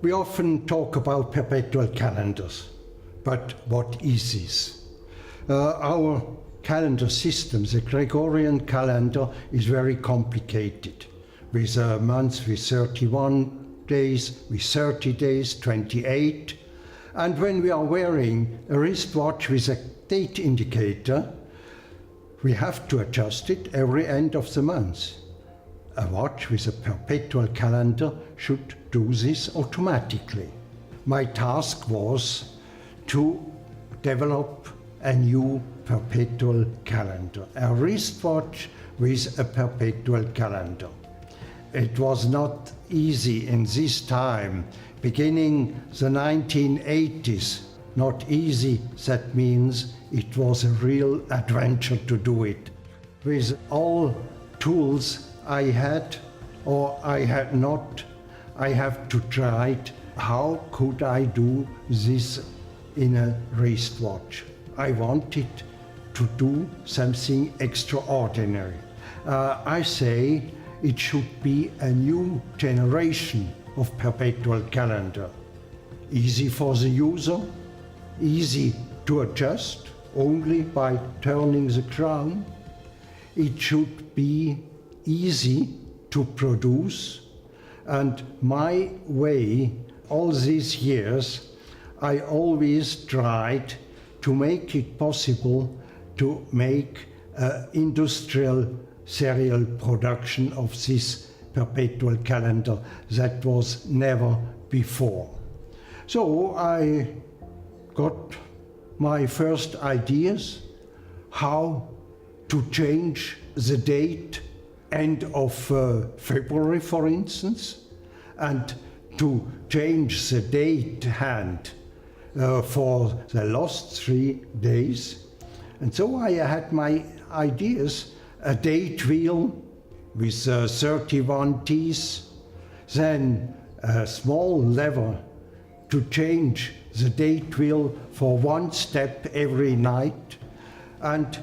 We often talk about perpetual calendars, but what is this? Our calendar system, the Gregorian calendar, is very complicated, with months with 31 days, with 30 days, 28. And when we are wearing a wristwatch with a date indicator, we have to adjust it every end of the month. A watch with a perpetual calendar should do this automatically. My task was to develop a new perpetual calendar, a wristwatch with a perpetual calendar. It was not easy in this time, beginning the 1980s. Not easy, that means it was a real adventure to do it. With all tools I had or I had not, I have to try it. How could I do this in a wristwatch? I wanted to do something extraordinary. I say it should be a new generation of perpetual calendar. Easy for the user, easy to adjust only by turning the crown. It should be easy to produce, and my way, all these years, I always tried to make it possible to make industrial serial production of this perpetual calendar that was never before. So I got my first ideas how to change the date, end of February for instance, and to change the date hand for the last 3 days. And so I had my ideas, a date wheel with 31 teeth, then a small lever to change the date wheel for 1 step every night, and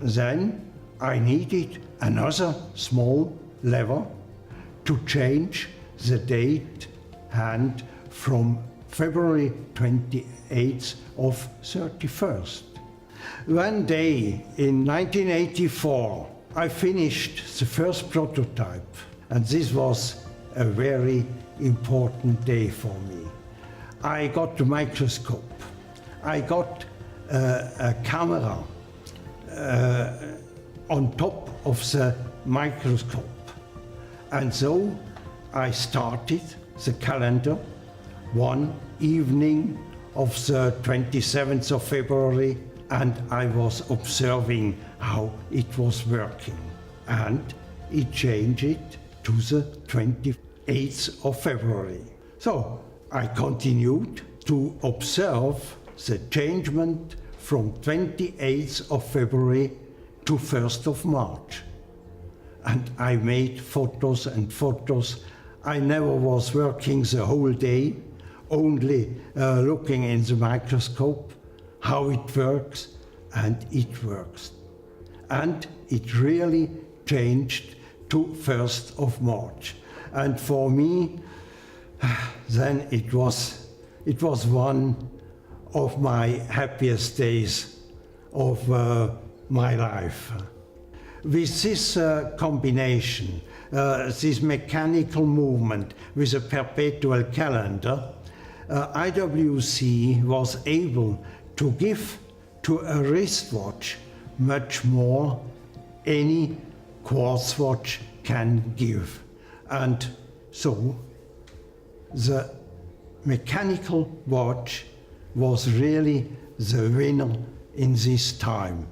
then I needed another small lever to change the date hand from February 28th of 31st. One day in 1984, I finished the first prototype, and this was a very important day for me. I got the microscope, I got a camera on top of the microscope, and so I started the calendar one evening of the 27th of February, and I was observing how it was working, and it changed it to the 28th of February. So I continued to observe the changement from 28th of February to 1st of March. And I made photos and photos. I never was working the whole day, only looking in the microscope how it works, and it works. And it really changed to 1st of March. And for me, then it was one of my happiest days of my life. With this combination, this mechanical movement with a perpetual calendar, IWC was able to give to a wristwatch much more any quartz watch can give. And so the mechanical watch was really the winner in this time.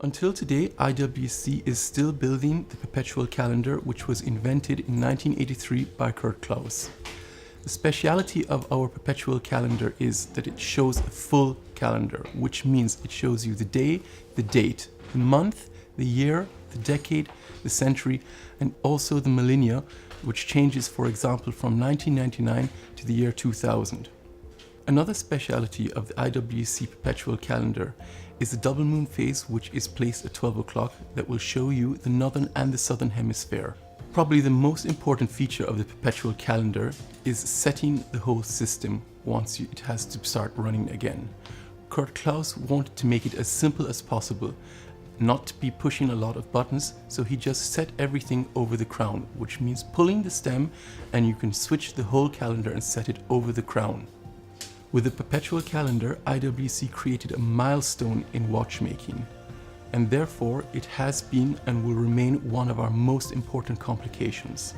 Until today, IWC is still building the Perpetual calendar, which was invented in 1983 by Kurt Klaus. The speciality of our Perpetual calendar is that it shows a full calendar, which means it shows you the day, the date, the month, the year, the decade, the century, and also the millennia, which changes, for example, from 1999 to the year 2000. Another speciality of the IWC Perpetual calendar is the double moon phase, which is placed at 12 o'clock, that will show you the northern and the southern hemisphere. Probably the most important feature of the Perpetual calendar is setting the whole system once it has to start running again. Kurt Klaus wanted to make it as simple as possible, not to be pushing a lot of buttons, so he just set everything over the crown, which means pulling the stem and you can switch the whole calendar and set it over the crown. With the Perpetual calendar, IWC created a milestone in watchmaking, and therefore it has been and will remain one of our most important complications.